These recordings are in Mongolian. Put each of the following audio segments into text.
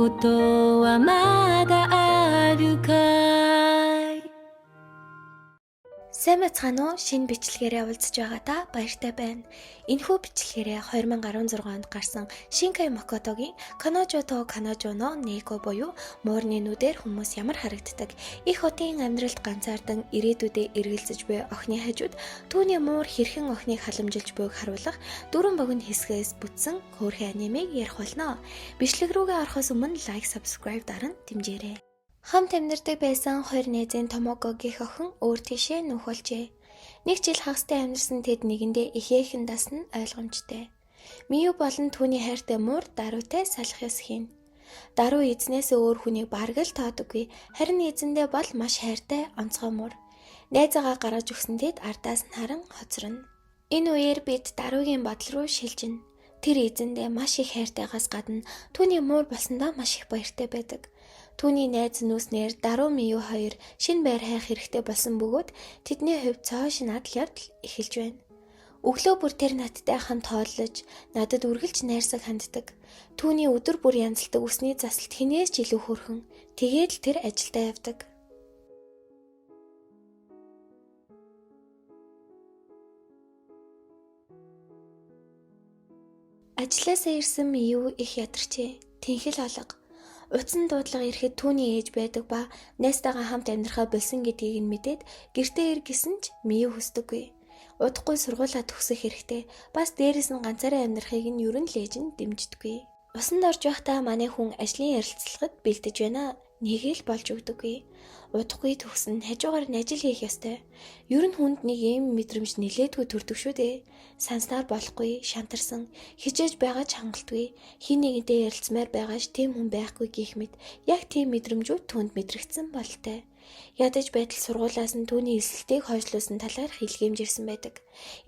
ことはまだあるかい。 Сайн бацгаана уу? Шинэ бичлэгээрээ уулзж байгаадаа баяртай байна. Энэхүү бичлэгээрээ 2016 онд гарсан Шинкай Макотогийн Каножо то Каножо no Neko буюу муурны нүдээр хүмүүс ямар харагддаг, их хотын амьдралд ганцаардан ирээдүйдээ эргэлзэж буй охины хажууд түүний муур хэрхэн охиныг халамжилж буйг харуулах дөрвөн богино хэсгээс бүтсэн хөөрхөн анимыг ярих болно. Бичлэг рүүгээ орохоос өмнө лайк, subscribe даран дэмжээрэй. Хамт амьдардаг байсан хоёр найзын Томоко гэх охин өөр тийшээ нүүх болжээ. Нэг жил хагастай амьдарсан тэд нэгэндээ ихээхэн дасна ойлгомжтой. Мию болон түүний хайртай муур даруйтай салах ёс хийн. Даруй эзнээс өөр хүнийг бараг л тоодоггүй, харин эзэндээ бол маш хайртай онцгой муур. Найзаагаа гаргаж өгсөн тэд ардаас нь харан хоцорно. Энэ үеэр бид даруйгийн бодол руу шилжинэ. Тэр эзэндээ маш их хайртайгаас гадна түүний муур болсондоо маш их баяртай байдаг. Түүний найз нүүснээр Даруй Мию хоёр шинэ байр хайх хэрэгтэй болсон бөгөөд тэдний хувьд цоо шинадал явдал эхэлж байна. Өглөө бүр тэр надтай хамт хооллож, надад үргэлж найрсаг ханддаг. Түүний өдөр бүр янзалдаг үсний засалт хинээс ч илүү хөөрхөн. Тэгээд л тэр ажилдаа явдаг. Ажлаасаа ирсэн Мию их ядарчээ. Тэнхэл алга. Утсан дуудлага ирэхэд түүний ээж байдаг ба найзтайгаа хамт амьдрахаа болсон гэдгийг нь мэдээд гэртээ ир гэсэн ч Мию хүсдэггүй. Удахгүй сургуулаа төгсөх хэрэгтэй. Бас дээрэс нь ганцаараа амьдрахыг нь ерөн л ээж нь дэмждэггүй. Усанд орж байхдаа манай хүн ажлын ярилцлагад бэлдэж байна. Нэг л болж өгдөггүй. Удахгүй төгснө хажуугаар нь ажил хийх ёстой. Ер нь хүнд нэг юм мэдрэмж нилээдгүй төрдөг шүү дээ. Санснаар болохгүй, шантарсан, хижээж байгаа ч хангалтгүй, хин нэгэнтэй ярилцмаар байгаа ш тийм хүн байхгүй гэх мэт яг тийм мэдрэмжүүд түнд мэдрэгдсэн болтой. Ядаж байтал сургуулаас нь түүний эсэлтийг хойшлуулсан талаар хэлгэмжирсэн байдаг.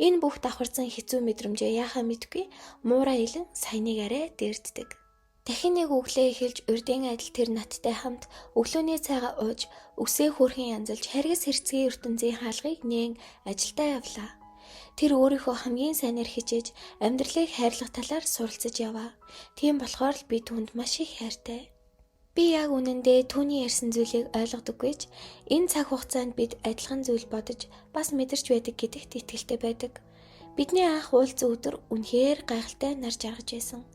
Энэ бүх давхарсан хэцүү мэдрэмжээ яахаа мэдгүй, муураа илэн саяныг арай дээрддэг. Дахин нэг өглөө эхэлж урдын адил тэр надтай хамт өглөөний цайгаа ууж, үсээ хөөрхөн янзалж харгас хэрцгий ертөнцийн хаалгыг нээн ажилдаа явлаа. Тэр өөрийнхөө хамгийн сайнаар хичээж амьдралыг хайрлах талаар суралцаж яваа. Тийм болохоор л би түүнд маш их хайртай. Би яг үнэндээ түүний ярьсан зүйлийг ойлгодоггүй ч энэ цаг хугацаанд бид адилхан зүйл бодож бас мэдэрч байдаг гэдэгт итгэлтэй байдаг. Бидний анх уулзсан өдөр үнэхээр гайхалтай нар жаргаж байсан.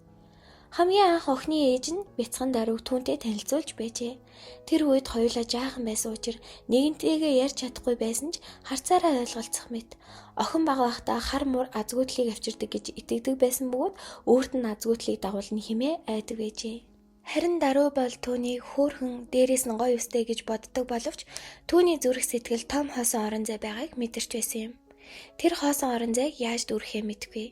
Хамгийн анх охины ээж нь бяцхан даруйг түүнтэй танилцуулж байжээ. Тэр үед хоёулаа жаахан байсан учраас нэгэнтэйгээ ярьж чадахгүй байсан ч харцаараа ойлголцох мэт. Охин бага байхдаа хар муур азгүйдлийг авчирдаг гэж итгэдэг байсан бөгөөд өөрт нь азгүйдлийг дагуулна хэмээн айдаг байжээ. Харин даруй бол түүнийг хөөрхөн дээрээс нь гоё өстэй гэж боддог боловч түүний зүрх сэтгэл том хоосон орон зай байгааг мэдэрч байсан юм. Тэр хоосон орон зайг яаж дүүрэхээ мэдгүй.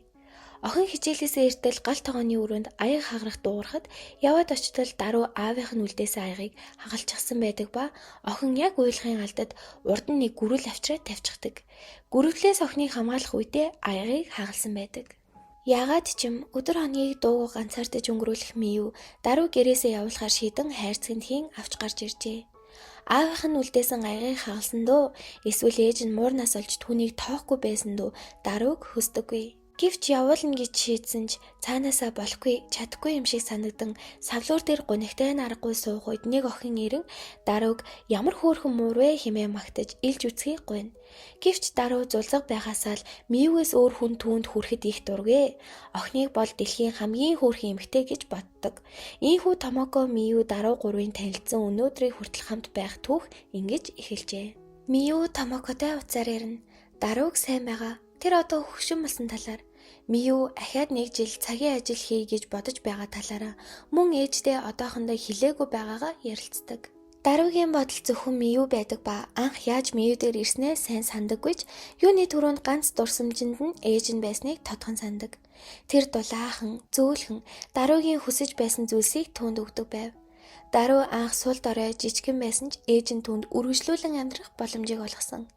Охин хичээлээсээ эртэл гал тогооны өрөөнд аяг хагарах дуугарахад яваад очтол даруй аавынх нь үлдээсэн аягийг хагалчихсан байдаг ба охин яг уйлахын алдад урд нь нэг гүрэл авчраад тавьчихдаг. Гүрвлээс охиныг хамгаалах үедээ аягийг хагалсан байдаг. Яагаад ч юм өдөр хоногийг дуугүй ганцаардаж өнгөрүүлэх Мию даруй гэрээсээ явуулахаар шийдэн хайрцагт хийн авч гарч иржээ. Аавынх нь үлдээсэн аягийг хагалсан дөө эсвэл ээж нь муурнаас олж түүнийг тоохгүй байсан дөө даруйг хүсдэггүй. Гэвч явуулна гэж шийдсэн ч цаанаасаа болохгүй, чадахгүй юм шиг санагдан савлуур дээр гунигтай аргагүй суух үед нэг охин ирэн даруйг ямар хөөрхөн муур вэ хэмээн магтаж илж үцхийг гуйна. Гэвч даруй зулзаг байгаасаа л Миюгээс өөр хүн түүнд хүрэхэд их дургүй. Охиныг бол дэлхийн хамгийн хөөрхөн эмэгтэй гэж боддог. Ийхүү Томоко Мию даруй гурвын танилцсан өнөөдрийг хүртэл хамт байх түүх ингэж эхэлжээ. Мию Томокотой уцаар ярина. Даруйг сайн байгаа. Тэр одоо хөгшин болсон талаар Мию ахаад нэг жил цагийн ажил хий гэж бодож байгаа талаараа мөн ээжтэй одоохондоо хэлээгүй байгаагаа ярилцдаг. Даруйгийн бодол зөвхөн Мию байдаг ба анх яаж Мию дээр ирснээ сайн сандаггүй ч юуны түрүүнд ганц дурсамжинд нь ээж нь байсныг тодхон сандаг. Тэр дулаахан, зөөлхөн даруйгийн хүсэж байсан зүйлсийг түүнд өгдөг байв. Даруй анх сул дорой жижигэн байсан ч ээж нь түүнд үргэлжлүүлэн амьдрах боломжийг олгосон.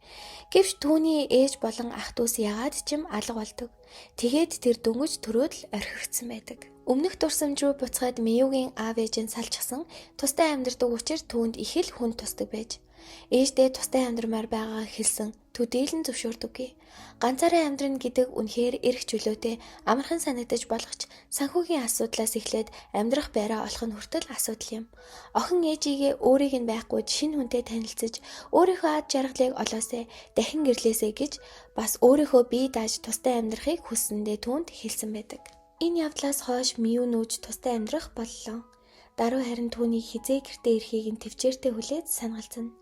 Гэвч түүний ээж болон ах дүүс ягаад ч юм алга болдог. Тэгээд тэр дөнгөж төрөөд л орхигдсан байдаг. Өмнөх дурсамж руу буцаад Миюгийн аав ээж нь салчихсан тустай амьдардаг учраас түүнд их л хүн тусдаг байж. Ээждээ тустай амьдрмаар байгаагаа хэлсэн төдийлөн зөвшөөрдөггүй. Ганцаараа амьдрна гэдэг үнэхээр эрх чөлөөтэй амархан санагдаж болгоч санхүүгийн асуудлаас эхлээд амьдрах байраа олох нь хүртэл асуудал юм. Охин ээжигээ өөрийг нь байхгүй шинэ хүнтэй танилцаж өөрийнхөө ад жаргалыг олоосай дахин гэрлээсэй гэж бас өөрийнхөө бие дааж тустай амьдрахыг хүссэндээ түүнд хэлсэн байдаг. Энэ явдлаас хойш Миу нүүж тустай амьдрах боллоо. Даруй харин түүний хизээ гэртээ ирэхийг нь төвчээртэй хүлээж санагалцна.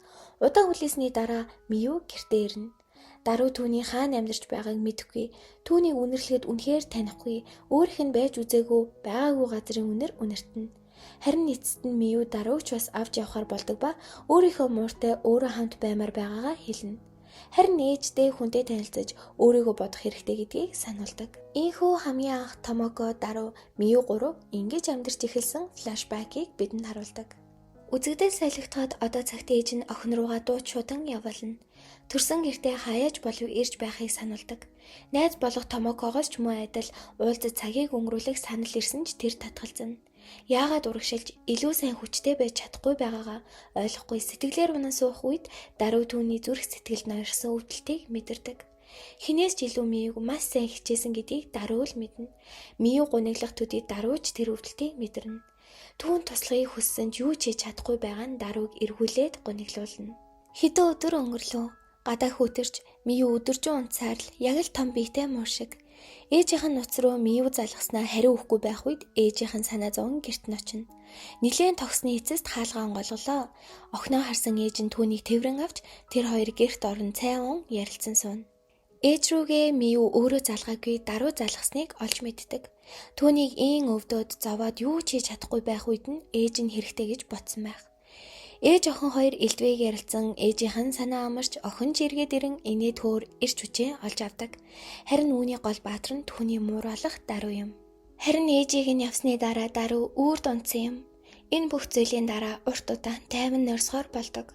Удаан хүлээсний дараа Миу гэртээ ирнэ. Даруй түүний хаана амьдарч байгааг мэдэхгүй, түүнийг үнэрлэхэд үнэхээр танихгүй, өөрийнх нь байж үзээгүй байгаагүй газрын үнэр үнэртэнэ. Харин эцэст нь Миу даруйч бас авч явахаар болдог ба өөрийнхөө мууртай өөрөө хамт баймаар байгаагаа хэлнэ. Харин ээжтэй хүнтэй танилцаж өөрийгөө бодох хэрэгтэй гэдгийг сануулдаг. Ийхүү хамгийн анх Томоко даруй Миу 3 ингэж амьдарч эхэлсэн флашбекийг бидэнд харуулдаг. Үзэгдэл солигдоход одоо цагт ээж нь охин руугаа дууч шудан явуулна. Төрсөн гэртээ хаяаж болов ирж байхыг сануулдаг. Найз болох Томокогоос ч муу адил уулзаж цагийг өнгөрүүлэх санал ирсэн ч тэр татгалзана. Яагаад урагшилж илүү сайн хүчтэй байж чадахгүй байгаагаа ойлгохгүй сэтгэлээр унан суух үед даруй түүний зүрх сэтгэлд ноёрсон өвдөлтийг мэдэрдэг. Хинээс ч илүү Миуг маш сайн хичээсэн гэдгийг даруй л мэднэ. Миу гуниглах төдий даруйч тэр өвдөлтийг мэдэрнэ. Түүн туслахыг хүссэн ч юу ч хийж чадахгүй байгаа нь даруйг эргүүлээд гуниглуулна. Хэдэн өдөр өнгөрлөө. Гадаа хүүтэрч Миу өдөржин унтсаар л яг л том биетэй муур шиг. Ээжийнх нь нуц руу Миу залгаснаа хариу өгөхгүй байх үед ээжийнх нь санаа зовн гэрт нь очино. Нилийн тогсны эцэст хаалгаан голголоо. Охиноо харсан ээж нь түүнийг тэврэн авч тэр хоёр гэрт орон цай уун ярилцсан сууна. Ээж рүүгээ Миу өөрөө залгаагүй даруй залгасныг олж мэддэг. Түүнийг ийн өвдөд зовоод юу ч хийж чадахгүй байх үед нь ээж нь хэрэгтэй гэж ботсон байх. Ээж охин хоёр элдвээг ярилцсан ээжийнх нь санаа амарч охин ч эргээд ирэн инээд хөөр ирч хүчээ олж авдаг. Харин үүний гол баатар нь түүний мууруулах даруй юм. Харин ээжийг нь явсны дараа даруй үрд унтсан юм. Энэ бүх зүйлийн дараа урт удаан тайван нойрсохоор болдог.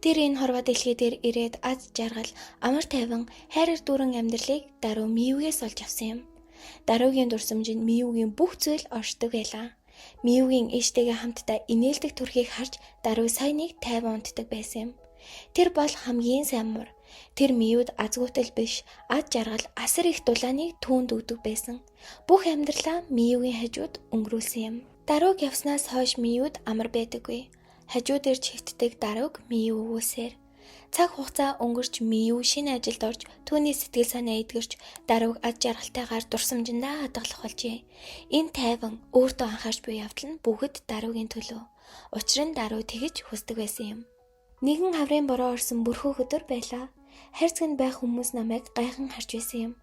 Тэр энэ хорвоо дэлхий дээр ирээд аз жаргал амар тайван хайр дүүрэн амьдралыг даруй Миугээс олж авсан юм. Даруйгийн дурсамжинд Миугийн бүх зүйл оршдог байлаа. Миугийн ээжтэйгээ хамтдаа инээлдэг төрхийг харж даруй саяныг тайван унтдаг байсан юм. Тэр бол хамгийн сайн муур. Тэр Миуд азгуутал биш, ад жаргал асар их дулааныг түүнд өгдөг байсан. Бүх амьдралаа Миугийн хажууд өнгөрүүлсэн юм. Даруйг явснаас хойш Миуд амар байдаггүй. Хажуу дээр чигтдэг даруйг Миу өгөөсээр. Цаг хугацаа өнгөрч Миу шинэ ажилд орж түүний сэтгэл санаа эдгэрч даруйг ад жаргалтайгаар дурсамжиндаа хадгалах болжээ. Энэ тайван өөртөө анхаарч буй явдал нь бүгд даруйгийн төлөө. Учир нь даруй тэгж хүсдэг байсан юм. Нэгэн хаврын бороо орсон бүрхүү өдөр байлаа. Хайрцаг нь байх хүмүүс намайг гайхан харж байсан юм.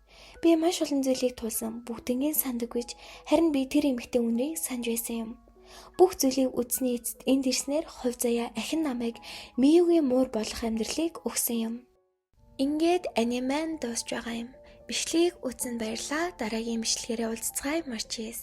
Би маш олон зүйлийг туулсан бүгднийг сандаггүйч харин би тэр эмэгтэй үнрийг санаж байсан юм. Бүх зүйлийг үзсний эцэст энд ирснээр хувь заяа ахин намайг Миугийн муур болох амьдралыг өгсөн юм. Ингээд аниме дуусж байгаа юм. Бичлэгийг үзсэн баярлалаа. Дараагийн бичлэгээрээ уулзцгаая. Марчээс.